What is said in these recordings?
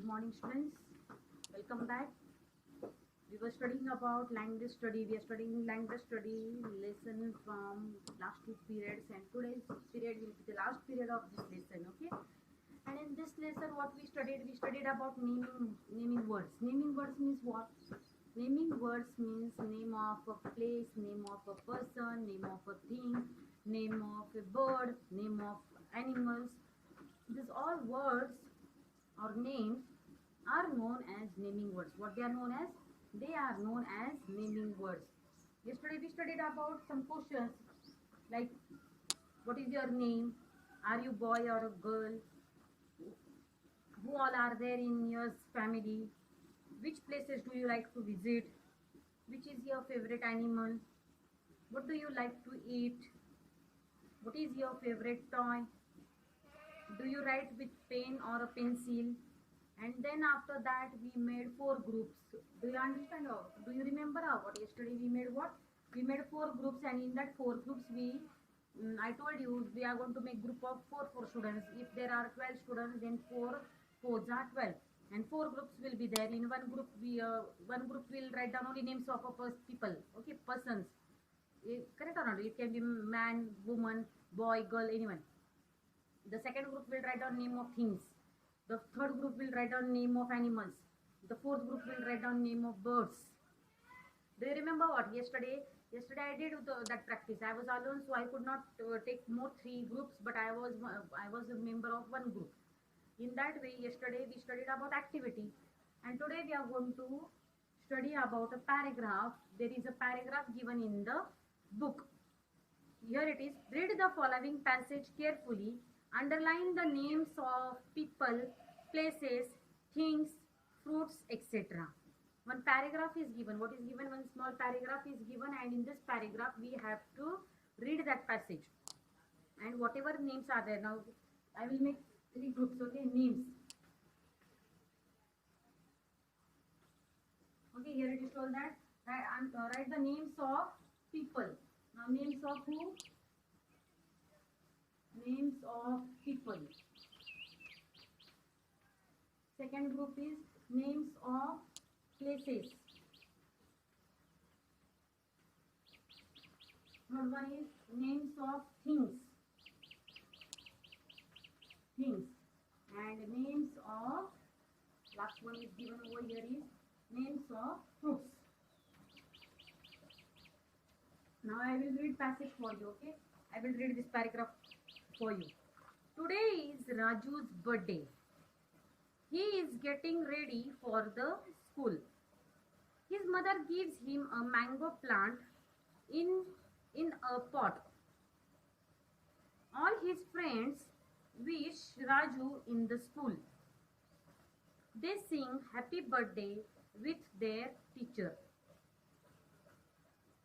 morning, students. Welcome back. We were studying about language study. We are studying language study lesson from last two periods, and today's period will be the last period of this lesson. Okay. And in this lesson, what we studied about naming words. Naming words means what? Naming words means name of a place, name of a person, name of a thing, name of a bird, name of animals. These all words or names are known as naming words. What they are known as? They are known as naming words. Yesterday we studied about some questions like what is your name? Are you boy or a girl? Who all are there in your family? Which places do you like to visit? Which is your favorite animal? What do you like to eat? What is your favorite toy? Do you write with pen or a pencil? And then after that we made four groups. Do you understand? Do you remember what yesterday we made? What we made four groups, and in that four groups I told you we are going to make group of four students. If there are 12 students, then four fours are 12, and four groups will be there. In one group will write down only names of people. Okay, persons. Correct or not? It can be man, woman, boy, girl, anyone. The second group will write down name of things. The third group will write down name of animals. The fourth group will write down name of birds. Do you remember what yesterday? Yesterday I did that practice. I was alone, so I could not take more three groups, but I was a member of one group. In that way, yesterday we studied about activity, and today we are going to study about a paragraph. There is a paragraph given in the book. Here it is. Read the following passage carefully. Underline the names of people, places, things, fruits, etc. One paragraph is given. What is given? One small paragraph is given, and in this paragraph we have to read that passage. And whatever names are there. Now I will make three groups. Okay, names. Okay, here it is told that write the names of people. Now names of who? Names of people. Second group is names of places. Third one is names of things. And names of, last one is given over here, is names of fruits. Now I will read passage for you. Okay, I will read this paragraph for you. Today is Raju's birthday. He is getting ready for the school. His mother gives him a mango plant in a pot. All his friends wish Raju in the school. They sing happy birthday with their teacher.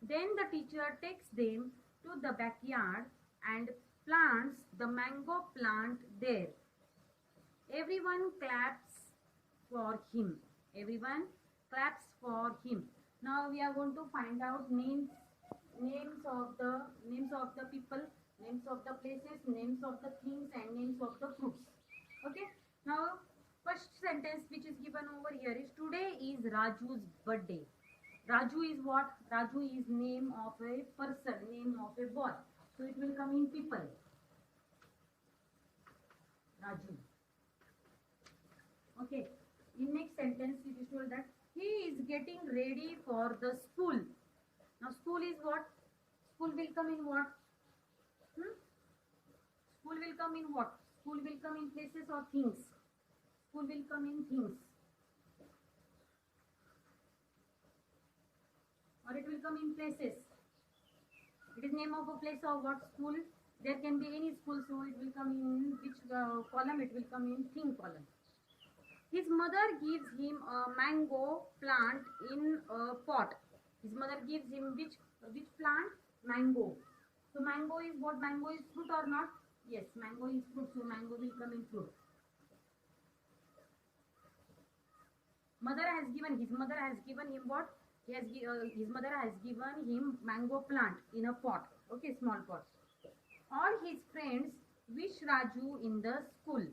Then the teacher takes them to the backyard and plants the mango plant there. Everyone claps for him. Everyone claps for him. Now we are going to find out names of the people, names of the places, names of the things, and names of the fruits. Okay. Now first sentence which is given over here is today is Raju's birthday. Raju is what? Raju is name of a person, name of a boy. So it will come in people. Raju. Okay. In next sentence it is told that he is getting ready for the school. Now school is what? School will come in what? School will come in what? School will come in places or things? School will come in things. Or it will come in places. It is name of a place or what? School. There can be any school, so it will come in which column? It will come in thing column. His mother gives him a mango plant in a pot. His mother gives him which plant? Mango. So mango is what? Mango is fruit or not? Yes, mango is fruit, so mango will come in fruit. His mother has given him what? His mother has given him mango plant in a pot. Okay, small pot. All his friends wish Raju in the school.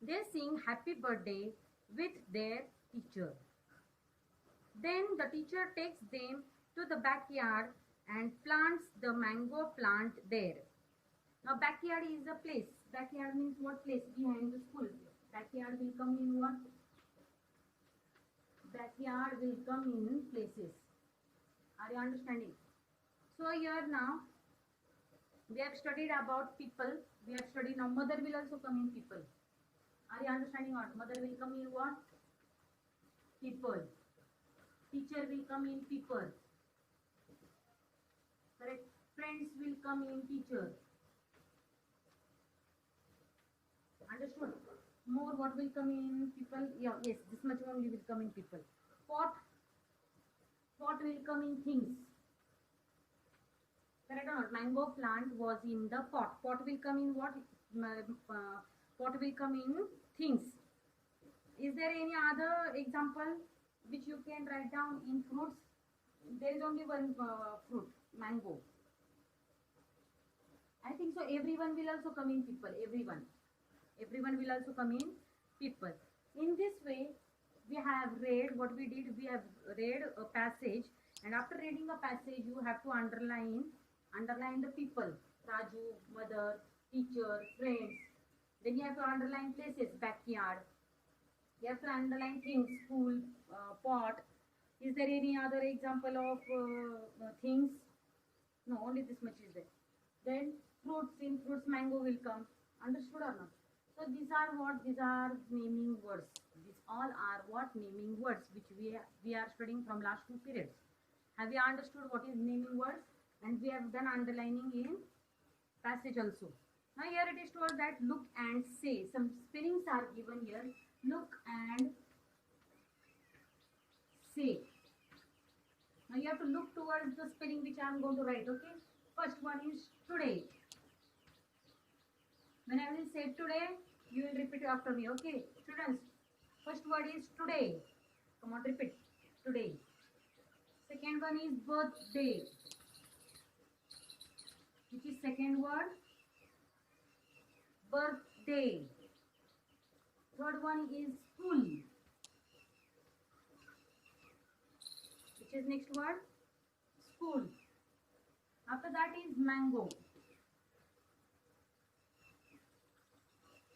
They sing happy birthday with their teacher. Then the teacher takes them to the backyard and plants the mango plant there. Now backyard is a place. Backyard means what? Place behind the school. Backyard will come in what? Backyard will come in places. Are you understanding? So here now we have studied about people. We have studied now mother will also come in people. Are you understanding what? Mother will come in what? People. Teacher will come in people. Correct? Friends will come in teacher. Understood? More what will come in people? Yeah, yes, this much only will come in people. Pot. Pot will come in things. Correct or not? Mango plant was in the pot. Pot will come in what? Pot will come in things. Is there any other example which you can write down in fruits? There is only one fruit, mango. I think so. Everyone will also come in people. Everyone will also come in people. In this way, we have read what we did. We have read a passage, and after reading a passage, you have to underline the people: Raju, mother, teacher, friends. Then you have to underline places: backyard. You have to underline things: school, pot. Is there any other example of things? No, only this much is there. Then fruits, in fruits mango will come. Understood or not? So these are what? These are naming words. These all are what? Naming words which we are studying from last two periods. Have you understood what is naming words? And we have done underlining in passage also. Now here it is told that look and say. Some spellings are given here. Look and say. Now you have to look towards the spelling which I am going to write. Okay. First one is today. When I will say today, you will repeat after me. Okay, students. First word is today. Come on, repeat. Today. Second one is birthday. Which is second word? Birthday. Third one is school. Which is next word? School. After that is mango.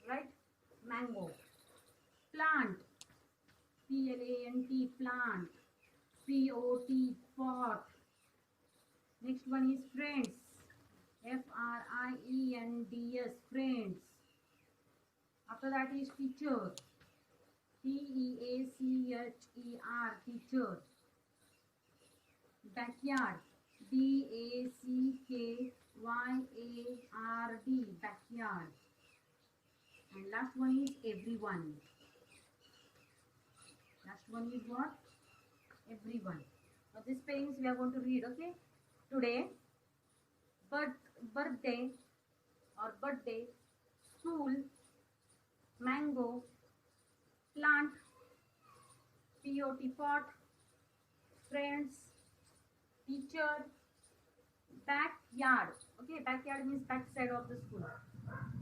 Right? Mango. Plant. P-L-A-N-T, plant. P-O-T, pot. Next one is friends. F-R-I-E-N-D-S, friends. After that is teacher. T-E-A-C-H-E-R, teacher. Backyard. B-A-C-K-Y-A-R-D, backyard. And last one is everyone. Last one is what? Everyone. Now these spellings we are going to read, okay? Today, birthday or birthday, school, mango, plant, P-O-T, pot, friends, teacher, backyard. Okay, backyard means backside of the school.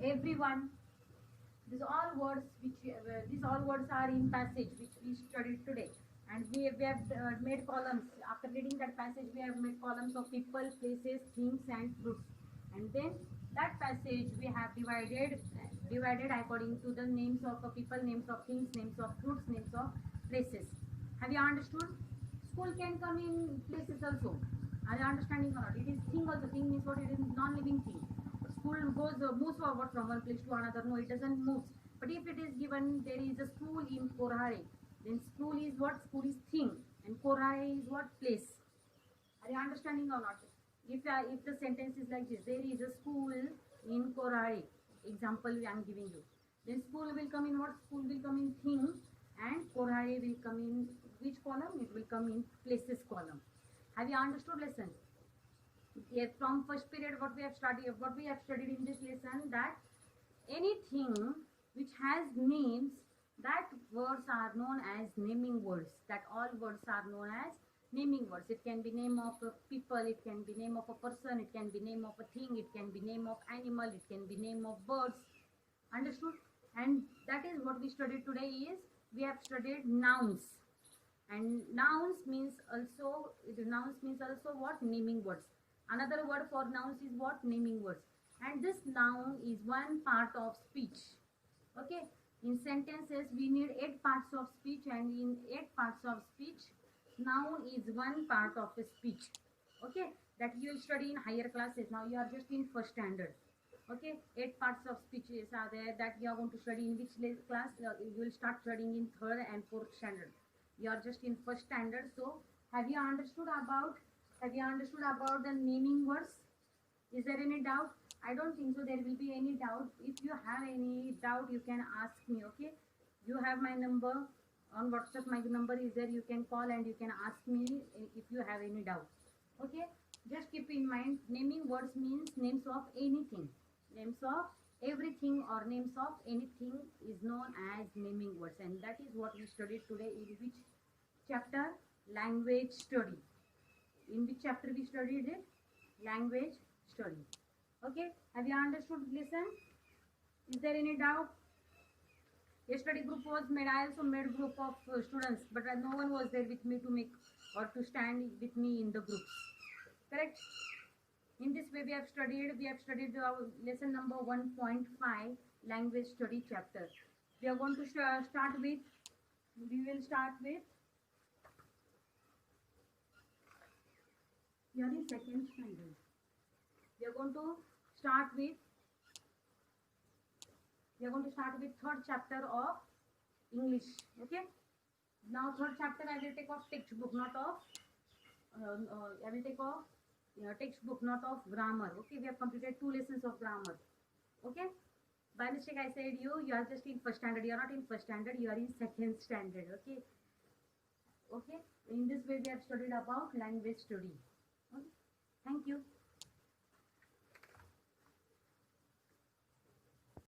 Everyone. These all words are in passage which we studied today, and we have made columns. After reading that passage, we have made columns of people, places, things, and fruits. And then that passage we have divided according to the names of people, names of things, names of fruits, names of places. Have you understood? School can come in places also. Are you understanding or not? It is thing also. Thing means what? It is non-living thing. School moves forward from one place to another. No, it doesn't move. But if it is given, there is a school in Korhare. Then school is what? School is thing. And Korhare is what? Place. Are you understanding or not? If the sentence is like this, there is a school in Korhare. Example I am giving you. Then school will come in what? School will come in thing. And Korhare will come in which column? It will come in places column. Have you understood lesson? Yes, from first period what we have studied in this lesson, that anything which has names, that words are known as naming words. That all words are known as naming words. It can be name of a people, it can be name of a person, it can be name of a thing, it can be name of animal, it can be name of birds. Understood? and that is what we studied today. Is we have studied nouns, and nouns means also what? Naming words. Another word for nouns is what? Naming words. And this noun is one part of speech. Okay, in sentences we need 8 parts of speech, and in 8 parts of speech noun is one part of a speech. Okay, that you will study in higher classes. Now you are just in first standard. Okay, 8 parts of speeches are there that you are going to study in which class. You will start studying in third and fourth standard. You are just in first standard. So have you understood about the naming words? Is there any doubt? I don't think so there will be any doubt. If you have any doubt, you can ask me. Okay, you have my number on WhatsApp. My number is there. You can call and you can ask me if you have any doubt. Okay, just keep in mind, naming words means names of anything, names of everything, or names of anything is known as naming words. And that is what we studied today. In which chapter? Language study. In which chapter we studied it? Language study. Okay, have you understood? Listen, is there any doubt? Yesterday group was made. I also made group of students, but no one was there with me to make or to stand with me in the groups. Correct? In this way we have studied lesson number 1.5, language study chapter. We are going to start with, we will start with, we are in second standard. We are going to start with third chapter of English. Okay, now third chapter I will take off textbook, not of I will take off textbook, not of grammar. Okay, we have completed 2 lessons of grammar. Okay, by mistake I said you are just in first standard. You are not in first standard, you are in second standard. Okay, okay, in this way we have studied about language study. Okay, thank you.